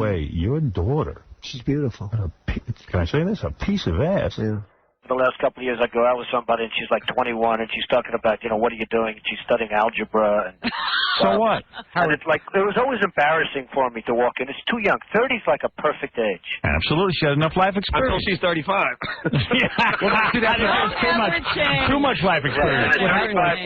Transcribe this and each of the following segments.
way, your daughter... She's beautiful. Can I say this? A piece of ass. Yeah. The last couple of years, I go out with somebody, and she's like 21, and she's talking about, what are you doing? And she's studying algebra. And, so what? And it's like, it was always embarrassing for me to walk in. It's too young. 30 is like a perfect age. Absolutely. She has enough life experience. Until she's 35. Too much life experience.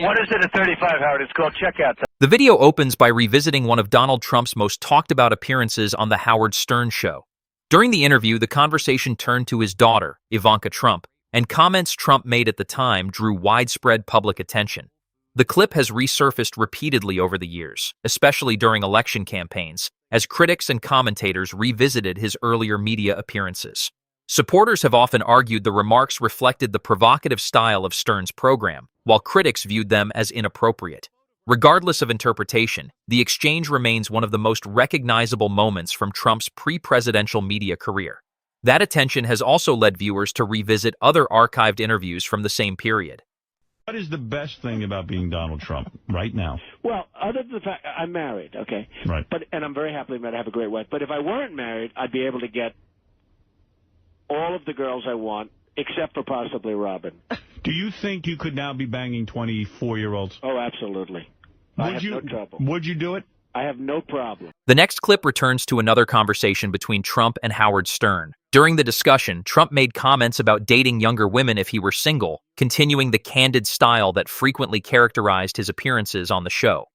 What is it at 35, Howard? It's called Checkout. The video opens by revisiting one of Donald Trump's most talked about appearances on The Howard Stern Show. During the interview, the conversation turned to his daughter, Ivanka Trump, and comments Trump made at the time drew widespread public attention. The clip has resurfaced repeatedly over the years, especially during election campaigns, as critics and commentators revisited his earlier media appearances. Supporters have often argued the remarks reflected the provocative style of Stern's program, while critics viewed them as inappropriate. Regardless of interpretation, the exchange remains one of the most recognizable moments from Trump's pre-presidential media career. That attention has also led viewers to revisit other archived interviews from the same period. What is the best thing about being Donald Trump right now? Well, other than the fact I'm married, okay? Right. And I'm very happily married. I have a great wife. But if I weren't married, I'd be able to get all of the girls I want, except for possibly Robin. Do you think you could now be banging 24-year-olds? Oh, absolutely. I have no trouble. Would you do it? I have no problem. The next clip returns to another conversation between Trump and Howard Stern. During the discussion, Trump made comments about dating younger women if he were single, continuing the candid style that frequently characterized his appearances on the show.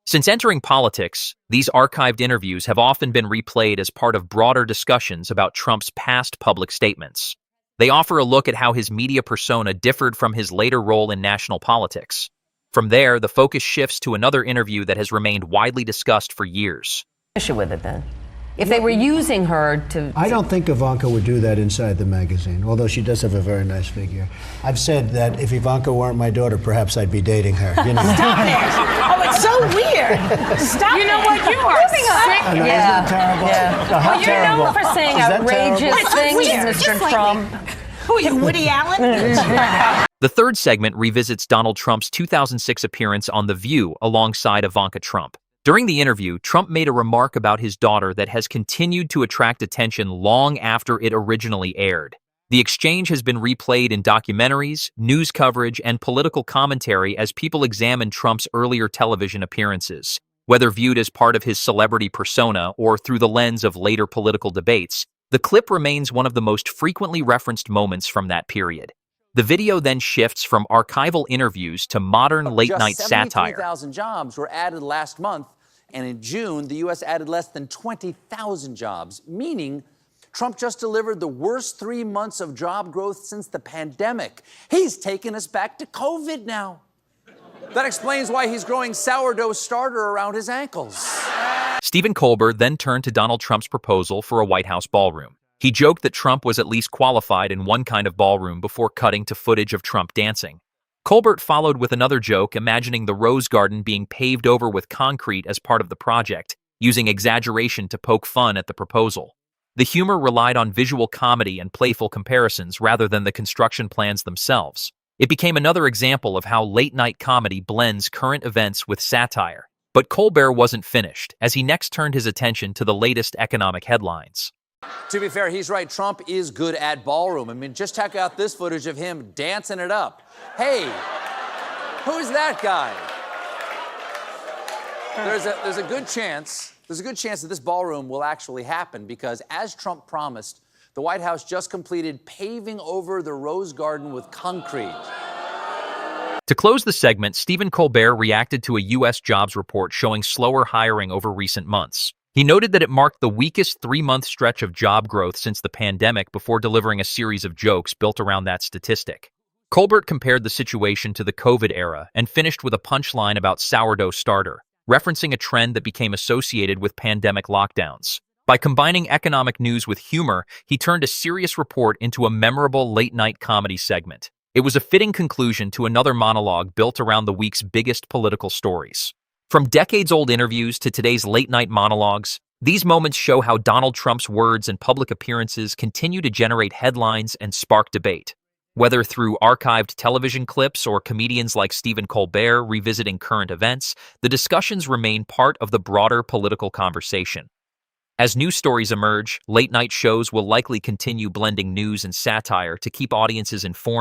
Since entering politics, these archived interviews have often been replayed as part of broader discussions about Trump's past public statements. They offer a look at how his media persona differed from his later role in national politics. From there, the focus shifts to another interview that has remained widely discussed for years. Issue with it then? If they were using her to... I don't think Ivanka would do that inside the magazine, although she does have a very nice figure. I've said that if Ivanka weren't my daughter, perhaps I'd be dating her. You know? Stop it! Oh, it's so weird! Stop You know what? You are sick. I know, isn't that terrible? Yeah. No, how Well, you're known for saying outrageous things, Mr. Trump. Who are you, Woody Allen? The third segment revisits Donald Trump's 2006 appearance on The View alongside Ivanka Trump. During the interview, Trump made a remark about his daughter that has continued to attract attention long after it originally aired. The exchange has been replayed in documentaries, news coverage, and political commentary as people examine Trump's earlier television appearances. Whether viewed as part of his celebrity persona or through the lens of later political debates, the clip remains one of the most frequently referenced moments from that period. The video then shifts from archival interviews to modern late-night satire. 73,000 jobs were added last month, and in June, the U.S. added less than 20,000 jobs, meaning Trump just delivered the worst 3 months of job growth since the pandemic. He's taken us back to COVID now. That explains why he's growing sourdough starter around his ankles. Stephen Colbert then turned to Donald Trump's proposal for a White House ballroom. He joked that Trump was at least qualified in one kind of ballroom before cutting to footage of Trump dancing. Colbert followed with another joke, imagining the Rose Garden being paved over with concrete as part of the project, using exaggeration to poke fun at the proposal. The humor relied on visual comedy and playful comparisons rather than the construction plans themselves. It became another example of how late-night comedy blends current events with satire. But Colbert wasn't finished, as he next turned his attention to the latest economic headlines. To be fair, he's right. Trump is good at ballroom. I mean, just check out this footage of him dancing it up. Hey, who's that guy? There's a good chance that this ballroom will actually happen because, as Trump promised, the White House just completed paving over the Rose Garden with concrete. To close the segment, Stephen Colbert reacted to a U.S. jobs report showing slower hiring over recent months. He noted that it marked the weakest 3-month stretch of job growth since the pandemic before delivering a series of jokes built around that statistic. Colbert compared the situation to the COVID era and finished with a punchline about sourdough starter, referencing a trend that became associated with pandemic lockdowns. By combining economic news with humor, he turned a serious report into a memorable late-night comedy segment. It was a fitting conclusion to another monologue built around the week's biggest political stories. From decades-old interviews to today's late-night monologues, these moments show how Donald Trump's words and public appearances continue to generate headlines and spark debate. Whether through archived television clips or comedians like Stephen Colbert revisiting current events, the discussions remain part of the broader political conversation. As news stories emerge, late-night shows will likely continue blending news and satire to keep audiences informed.